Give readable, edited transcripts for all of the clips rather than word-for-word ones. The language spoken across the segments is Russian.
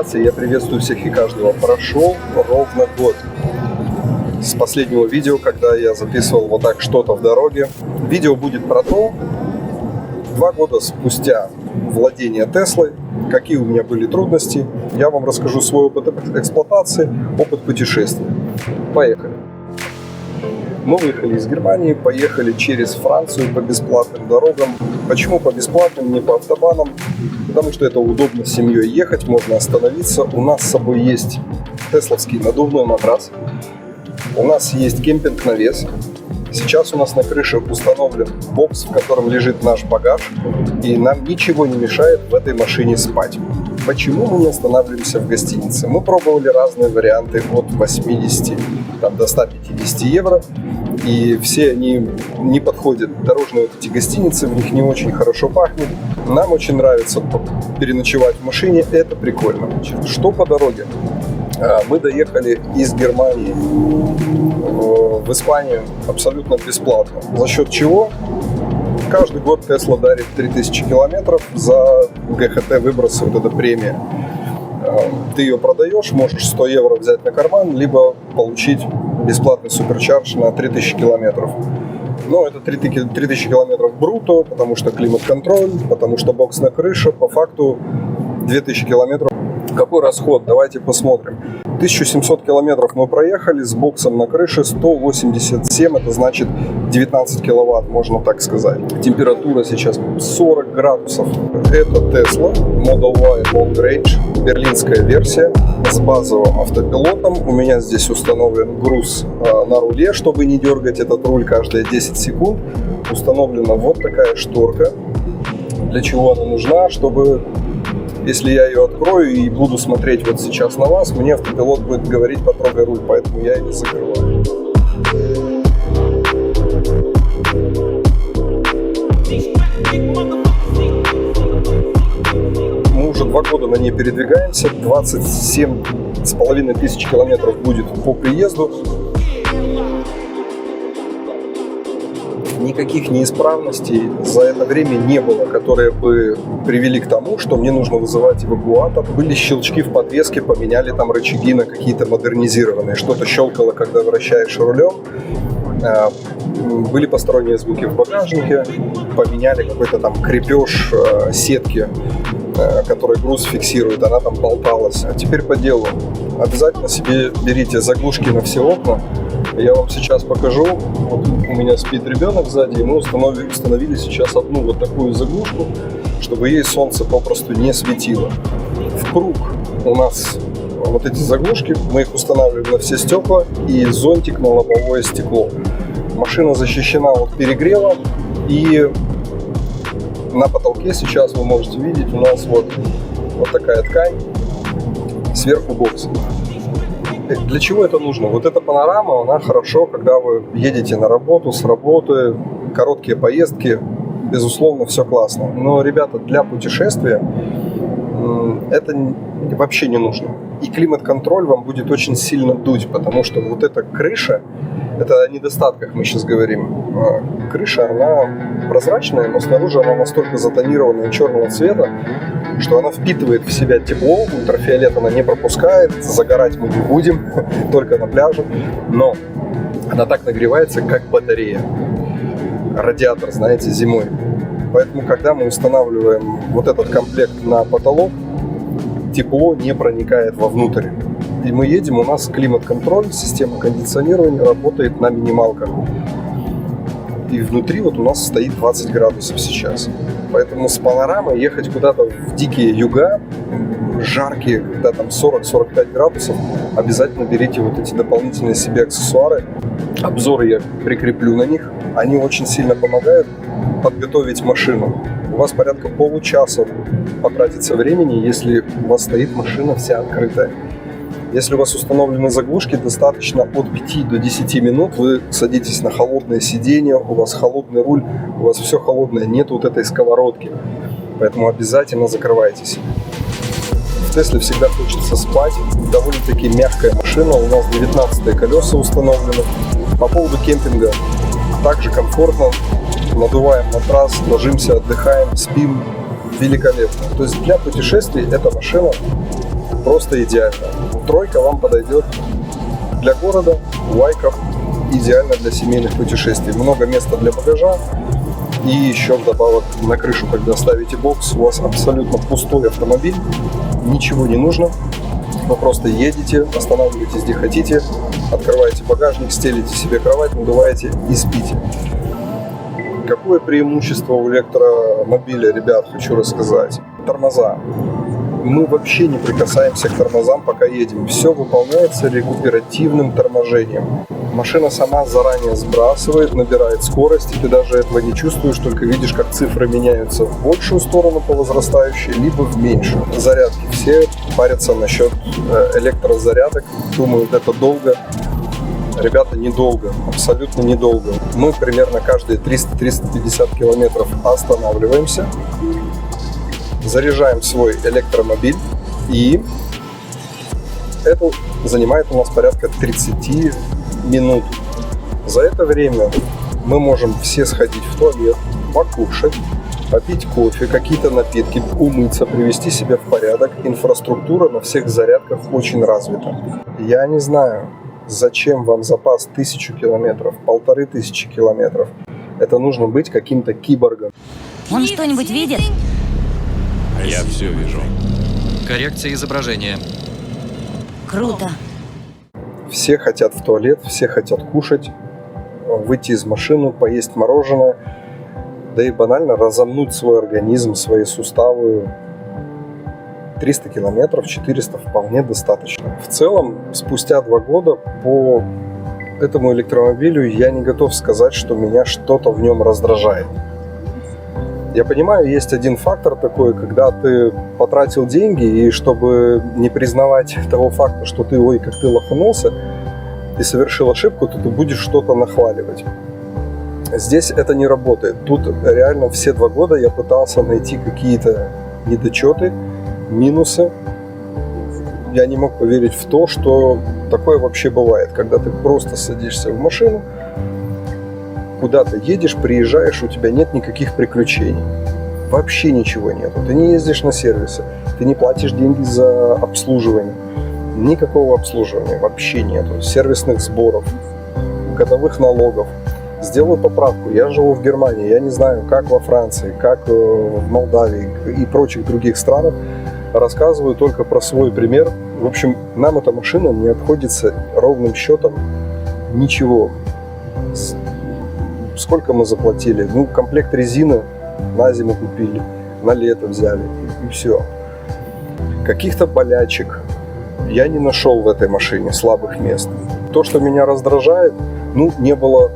трансляции. Я приветствую всех и каждого. Прошел ровно год с последнего видео, когда я записывал вот так что-то в дороге. Видео будет про то, 2 года спустя владения Теслой, какие у меня были трудности. Я вам расскажу свой опыт эксплуатации, опыт путешествий. Поехали. Мы выехали из Германии, поехали через Францию по бесплатным дорогам. Почему по бесплатным, не по автобанам? Потому что это удобно с семьей ехать, можно остановиться. У нас с собой есть тесловский надувной матрас. У нас есть кемпинг-навес. Сейчас у нас на крыше установлен бокс, в котором лежит наш багаж. И нам ничего не мешает в этой машине спать. Почему мы не останавливаемся в гостинице? Мы пробовали разные варианты от 80 до 150 евро. И все они не подходят. Дорожные вот эти гостиницы, в них не очень хорошо пахнет. Нам очень нравится переночевать в машине, это прикольно. Что по дороге? Мы доехали из Германии в Испанию абсолютно бесплатно. За счет чего? Каждый год Tesla дарит 3000 километров за ГХТ выбросы, вот эта премия. Ты ее продаешь, можешь 100 евро взять на карман, либо получить бесплатный суперчардж на 3000 километров. Но это 3000 километров бруто, потому что климат-контроль, потому что бокс на крыше. По факту 2000 километров. Какой расход? Давайте посмотрим. 1700 километров мы проехали с боксом на крыше, 187, это значит 19 киловатт, можно так сказать. Температура сейчас 40 градусов. Это Tesla Model Y Long Range, берлинская версия с базовым автопилотом. У меня здесь установлен груз на руле, чтобы не дергать этот руль каждые 10 секунд. Установлена вот такая шторка. Для чего она нужна? Чтобы... Если я ее открою и буду смотреть вот сейчас на вас, мне автопилот будет говорить: потрогай руль, поэтому я ее закрываю. Мы уже 2 года на ней передвигаемся, 27,5 тысяч километров будет по приезду. Никаких неисправностей за это время не было, которые бы привели к тому, что мне нужно вызывать эвакуатор. Были щелчки в подвеске, поменяли там рычаги на какие-то модернизированные. Что-то щелкало, когда вращаешь рулем. Были посторонние звуки в багажнике. Поменяли какой-то там крепеж сетки, который груз фиксирует. Она там болталась. А теперь по делу. Обязательно себе берите заглушки на все окна. Я вам сейчас покажу. Вот у меня спит ребенок сзади, и мы установили сейчас одну вот такую заглушку, чтобы ей солнце попросту не светило. В круг у нас вот эти заглушки, мы их устанавливаем на все стекла и зонтик на лобовое стекло. Машина защищена от перегрева, и на потолке сейчас вы можете видеть, у нас вот такая ткань, сверху бокс. Для чего это нужно? Вот эта панорама, она хорошо, когда вы едете на работу, с работы, короткие поездки, безусловно, все классно. Но, ребята, для путешествия это вообще не нужно. И климат-контроль вам будет очень сильно дуть, потому что вот эта крыша, это о недостатках мы сейчас говорим. Крыша, она прозрачная, но снаружи она настолько затонированная черного цвета, что она впитывает в себя тепло, ультрафиолет она не пропускает, загорать мы не будем, только на пляже, но она так нагревается, как батарея, радиатор, знаете, зимой. Поэтому, когда мы устанавливаем вот этот комплект на потолок, тепло не проникает вовнутрь. И мы едем, у нас климат-контроль, система кондиционирования работает на минималках. И внутри вот у нас стоит 20 градусов сейчас. Поэтому с панорамой ехать куда-то в дикие юга, жаркие, когда там 40-45 градусов, обязательно берите вот эти дополнительные себе аксессуары. Обзоры я прикреплю на них. Они очень сильно помогают подготовить машину. У вас порядка получаса потратится времени, если у вас стоит машина вся открытая. Если у вас установлены заглушки, достаточно от 5 до 10 минут вы садитесь на холодное сиденье, у вас холодный руль, у вас все холодное, нет вот этой сковородки. Поэтому обязательно закрывайтесь. В Тесле всегда хочется спать. Довольно-таки мягкая машина, у нас 19-е колеса установлены. По поводу кемпинга также комфортно. Надуваем матрас, ложимся, отдыхаем, спим. Великолепно. То есть для путешествий эта машина просто идеально. Тройка вам подойдет для города, лайков, идеально для семейных путешествий. Много места для багажа. И еще вдобавок на крышу, когда ставите бокс, у вас абсолютно пустой автомобиль, ничего не нужно. Вы просто едете, останавливаетесь где хотите, открываете багажник, стелите себе кровать, надуваете и спите. Какое преимущество у электромобиля, ребят, хочу рассказать. Тормоза. Мы вообще не прикасаемся к тормозам, пока едем. Все выполняется рекуперативным торможением. Машина сама заранее сбрасывает, набирает скорость, и ты даже этого не чувствуешь, только видишь, как цифры меняются в большую сторону по возрастающей, либо в меньшую. Зарядки. Все парятся насчет электрозарядок, думают, это долго. Ребята, недолго, абсолютно недолго. Мы примерно каждые 300-350 километров останавливаемся, заряжаем свой электромобиль, и это занимает у нас порядка 30 минут. За это время мы можем все сходить в туалет, покушать, попить кофе, какие-то напитки, умыться, привести себя в порядок. Инфраструктура на всех зарядках очень развита. Я не знаю, зачем вам запас 1000 километров, 1500 километров. Это нужно быть каким-то киборгом. Он что-нибудь видит? Я все вижу. Коррекция изображения. Круто. Все хотят в туалет, все хотят кушать, выйти из машины, поесть мороженое, да и банально разомнуть свой организм, свои суставы. 300 километров, 400 вполне достаточно. В целом, спустя 2 года по этому электромобилю я не готов сказать, что меня что-то в нем раздражает. Я понимаю, есть один фактор такой, когда ты потратил деньги, и чтобы не признавать того факта, что ты, ой, как ты лоханулся, и совершил ошибку, то ты будешь что-то нахваливать. Здесь это не работает. Тут реально все 2 года я пытался найти какие-то недочеты, минусы. Я не мог поверить в то, что такое вообще бывает, когда ты просто садишься в машину, куда-то едешь, приезжаешь, у тебя нет никаких приключений. Вообще ничего нету. Ты не ездишь на сервисы, ты не платишь деньги за обслуживание. Никакого обслуживания вообще нету. Сервисных сборов, годовых налогов. Сделаю поправку. Я живу в Германии. Я не знаю, как во Франции, как в Молдавии и прочих других странах. Рассказываю только про свой пример. В общем, нам эта машина не обходится ровным счетом ничего. Сколько мы заплатили? Ну, комплект резины на зиму купили, на лето взяли, и все. Каких-то болячек я не нашел в этой машине, слабых мест. То, что меня раздражает, не было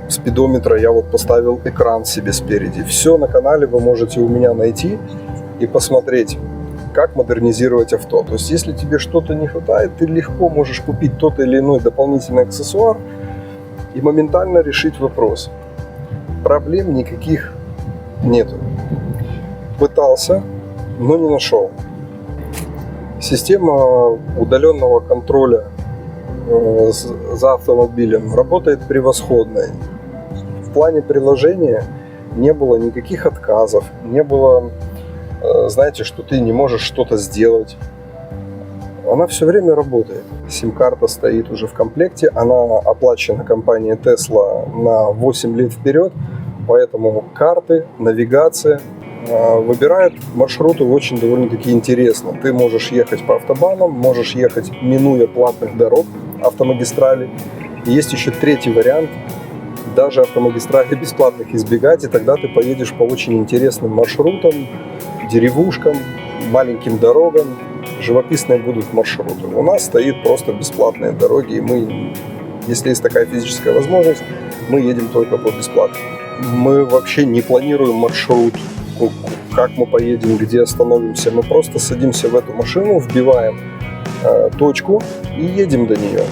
спидометра, я вот поставил экран себе спереди. Все на канале вы можете у меня найти и посмотреть, как модернизировать авто. То есть, если тебе что-то не хватает, ты легко можешь купить тот или иной дополнительный аксессуар и моментально решить вопрос. Проблем никаких нету. Пытался, но не нашел. Система удаленного контроля за автомобилем работает превосходно. В плане приложения не было никаких отказов, не было, знаете, что ты не можешь что-то сделать. Она все время работает. Сим-карта стоит уже в комплекте, она оплачена компанией Tesla на 8 лет вперед, поэтому карты, навигация, выбирает маршруты очень довольно-таки интересно. Ты можешь ехать по автобанам, можешь ехать, минуя платных дорог, автомагистрали. И есть еще третий вариант, даже автомагистрали бесплатных избегать, и тогда ты поедешь по очень интересным маршрутам, деревушкам, маленьким дорогам. Живописные будут маршруты. У нас стоит просто бесплатные дороги, и мы, если есть такая физическая возможность, мы едем только по бесплатным. Мы вообще не планируем маршрут, как мы поедем, где остановимся. Мы просто садимся в эту машину, вбиваем точку и едем до нее.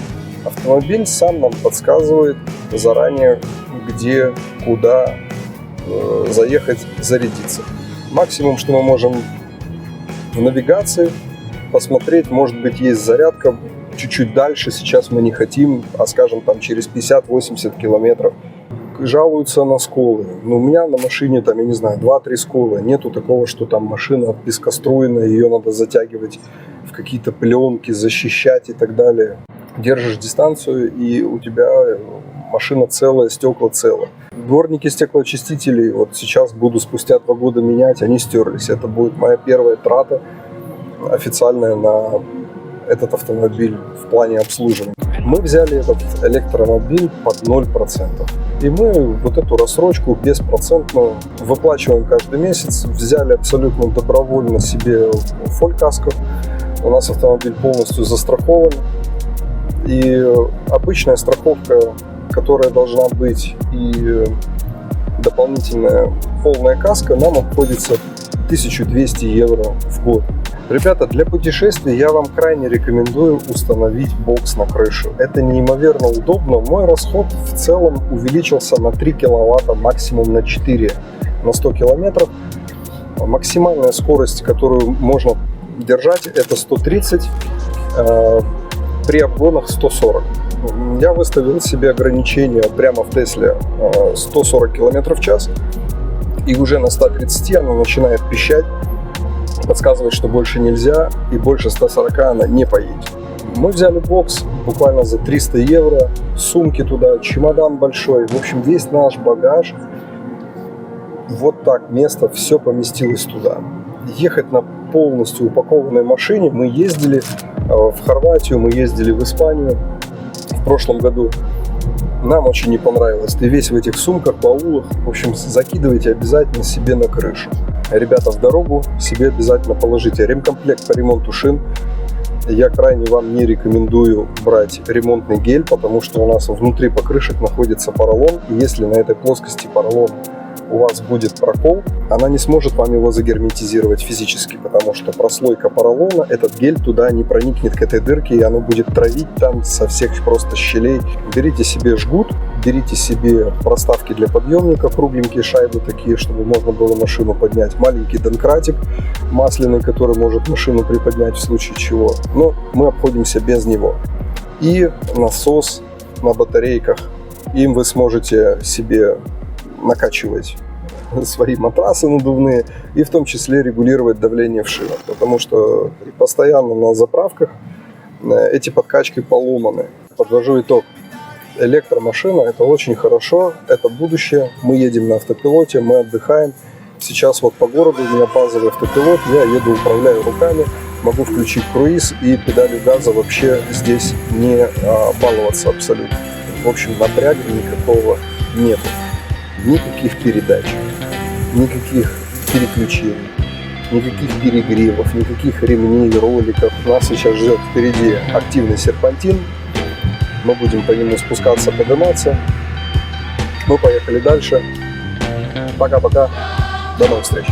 Автомобиль сам нам подсказывает заранее, где, куда заехать, зарядиться. Максимум, что мы можем в навигации посмотреть, может быть, есть зарядка чуть-чуть дальше, сейчас мы не хотим, а скажем, там через 50-80 километров. Жалуются на сколы. Но у меня на машине, там, я не знаю, 2-3 скола. Нету такого, что там машина пескоструйная, ее надо затягивать в какие-то пленки, защищать и так далее. Держишь дистанцию, и у тебя машина целая, стекла целые. Дворники стеклоочистителей вот сейчас буду спустя 2 года менять, они стерлись. Это будет моя первая трата официальная на этот автомобиль в плане обслуживания. Мы взяли этот электромобиль под 0%. И мы вот эту рассрочку беспроцентную выплачиваем каждый месяц. Взяли абсолютно добровольно себе фоль-каско. У нас автомобиль полностью застрахован. И обычная страховка, которая должна быть, и дополнительная полная каска, нам обходится 1200 евро в год. Ребята, для путешествий я вам крайне рекомендую установить бокс на крышу. Это неимоверно удобно. Мой расход в целом увеличился на 3 киловатта, максимум на 4 на 100 километров. Максимальная скорость, которую можно держать, это 130, при обгонах 140. Я выставил себе ограничение прямо в Тесле 140 км в час. И уже на 130 она начинает пищать, подсказывает, что больше нельзя, и больше 140 она не поедет. Мы взяли бокс буквально за 300 евро, сумки туда, чемодан большой, в общем, весь наш багаж, вот так место, все поместилось туда. Ехать на полностью упакованной машине, мы ездили в Хорватию, мы ездили в Испанию в прошлом году. Нам очень не понравилось. Ты весь в этих сумках, баулах. В общем, закидывайте обязательно себе на крышу. Ребята, в дорогу себе обязательно положите ремкомплект по ремонту шин. Я крайне вам не рекомендую брать ремонтный гель, потому что у нас внутри покрышек находится поролон. И если на этой плоскости поролон у вас будет прокол, она не сможет вам его загерметизировать физически, потому что прослойка поролона, этот гель туда не проникнет к этой дырке, и оно будет травить там со всех просто щелей. Берите себе жгут, берите себе проставки для подъемника, кругленькие шайбы такие, чтобы можно было машину поднять, маленький донкратик масляный, который может машину приподнять в случае чего, но мы обходимся без него. И насос на батарейках, им вы сможете себе накачивать свои матрасы надувные и в том числе регулировать давление в шинах, потому что постоянно на заправках эти подкачки поломаны. Подвожу итог. Электромашина — это очень хорошо, это будущее. Мы едем на автопилоте, мы отдыхаем. Сейчас вот по городу у меня базовый автопилот, я еду, управляю руками, могу включить круиз, и педалью газа вообще здесь не баловаться абсолютно. В общем, напряга никакого нету. Никаких передач, никаких переключений, никаких перегревов, никаких ремней, роликов. Нас сейчас ждет впереди активный серпантин. Мы будем по нему спускаться, подниматься. Мы поехали дальше. Пока-пока. До новых встреч.